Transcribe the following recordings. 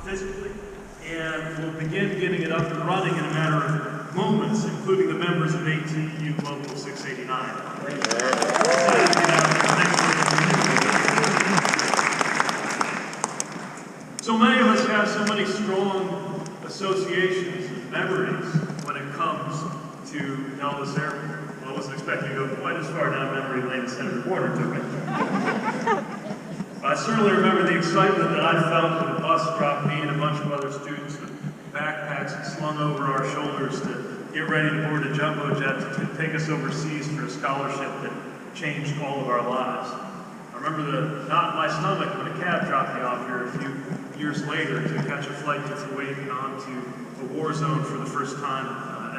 physically, and we'll begin getting it up and running in a matter of moments, including the members of ATU Local 689. So many of us have so many strong associations and memories when it comes to Dulles Airport. Well, I wasn't expecting to go quite as far down memory lane as Senator Warner took me. I certainly remember the excitement that I felt when the bus dropped me and a bunch of other students with backpacks slung over our shoulders to get ready to board a jumbo jet to take us overseas for a scholarship that changed all of our lives. I remember the knot in my stomach when a cab dropped me off here a few years later to catch a flight to Kuwait onto a war zone for the first time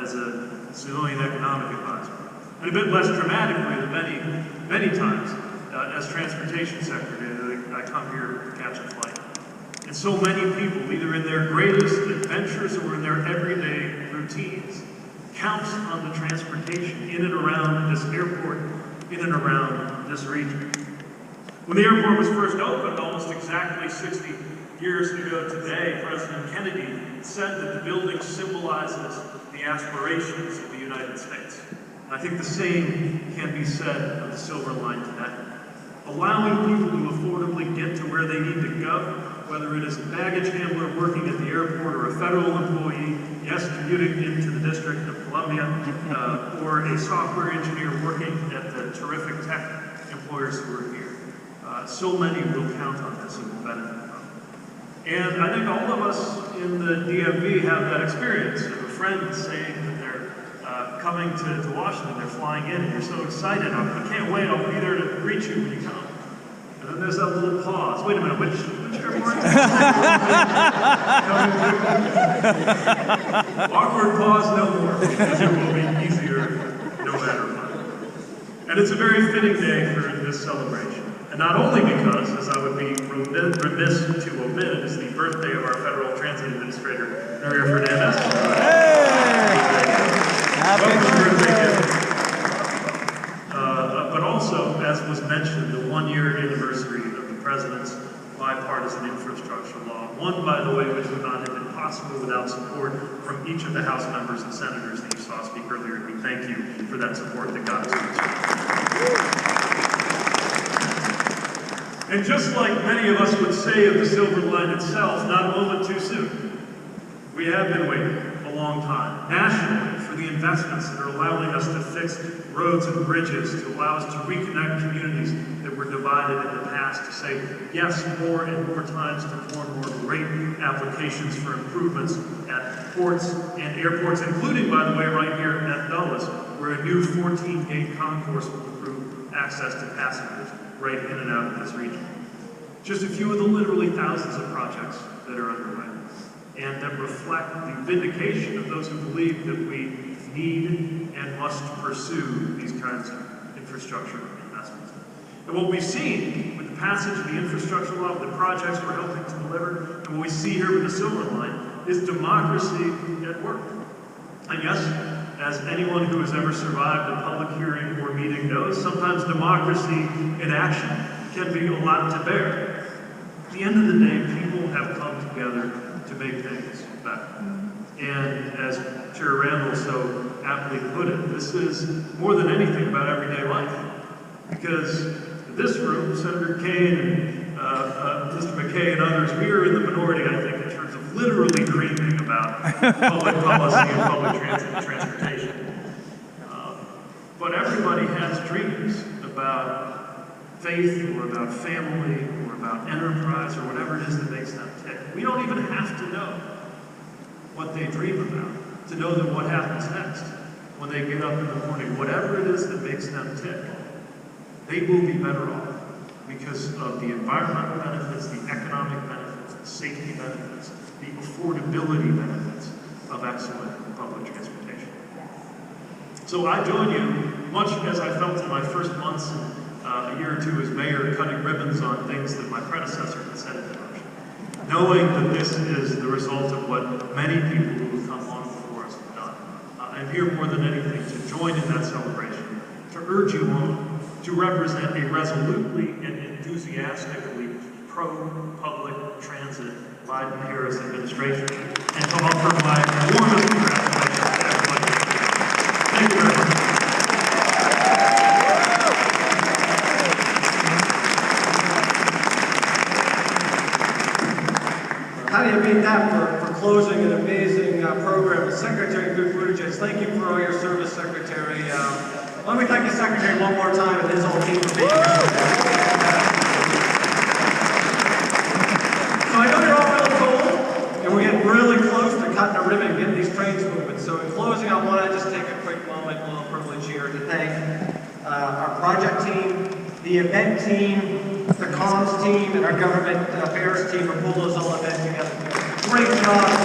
as a civilian economic advisor. And a bit less dramatically than many times as transportation secretary, I come here to catch a flight. And so many people, either in their greatest adventures or in their everyday routines, counts on the transportation in and around this airport, in and around this region. When the airport was first opened, almost exactly 60 years ago today, President Kennedy said that the building symbolizes the aspirations of the United States. And I think the same can be said of the Silver Line today. Allowing people to affordably get to where they need to go, whether it is a baggage handler working at the airport or a federal employee, yes, commuting into the District of Columbia, or a software engineer working at the terrific tech employers who are here. So many will count on this and will benefit from it. And I think all of us in the DMV have that experience of a friend saying that they're coming to Washington, they're flying in, and you're so excited, I can't wait, I'll be there to greet you when you come. And then there's that little pause. Wait a minute, which airport? Awkward pause, no more, because it will be easier no matter what. And it's a very fitting day for this celebration. And not only because, as I would be remiss to omit, it is the birthday of our Federal Transit Administrator, Maria Fernandez. But also, as was mentioned, the one-year anniversary of the President's bipartisan infrastructure law, one, by the way, which would not have been possible without support from each of the House members and senators that you saw speak earlier. We thank you for that support that got us here. And just like many of us would say of the Silver Line itself, not a moment too soon. We have been waiting a long time, nationally, for the investments that are allowing us to fix roads and bridges, to allow us to reconnect communities that were divided in the past, to say yes more and more times to more and more great applications for improvements at ports and airports, including, by the way, right here at Dulles, where a new 14-gate concourse will improve access to passengers right in and out of this region. Just a few of the literally thousands of projects that are underway, and that reflect the vindication of those who believe that we need and must pursue these kinds of infrastructure investments. And what we've seen with the passage of the infrastructure law, the projects we're helping to deliver, and what we see here with the Silver Line, is democracy at work. And yes, as anyone who has ever survived a public hearing or meeting knows, sometimes democracy in action can be a lot to bear. At the end of the day, people have come together to make things better. And as Chair Randall so aptly put it, this is more than anything about everyday life. Because in this room, Senator Kaine and Mr. McKay and others, we are in the minority, I think, in terms of literally dreaming about public policy and public transit and transportation. But everybody has dreams about faith or about family or about enterprise or whatever it is that makes them tick. We don't even have to know what they dream about to know that what happens next when they get up in the morning, whatever it is that makes them tick, they will be better off because of the environmental benefits, the economic benefits, the safety benefits, the affordability benefits of excellent public transportation. So I join you, much as I felt in my first months and a year or two as mayor, cutting ribbons on things that my predecessor had set into motion, knowing that this is the result of what many people who have come long before us have done. I'm here more than anything to join in that celebration, to urge you on to represent a resolutely and enthusiastically pro-public transit Biden-Harris administration, and to offer my warmest congratulations to everybody. Thank you very much. How do you beat that for closing an amazing program? Secretary Pete Buttigieg, thank you for all your service, Secretary. Let me thank the Secretary one more time and his whole team for being here today. So I know you're all really cold, and we're getting really close to cutting a ribbon, getting these trains moving. So in closing, I want to just take a quick moment, a little privilege here, to thank our project team, the event team, the comms team, and our government affairs team for pulling this whole event together. Great job.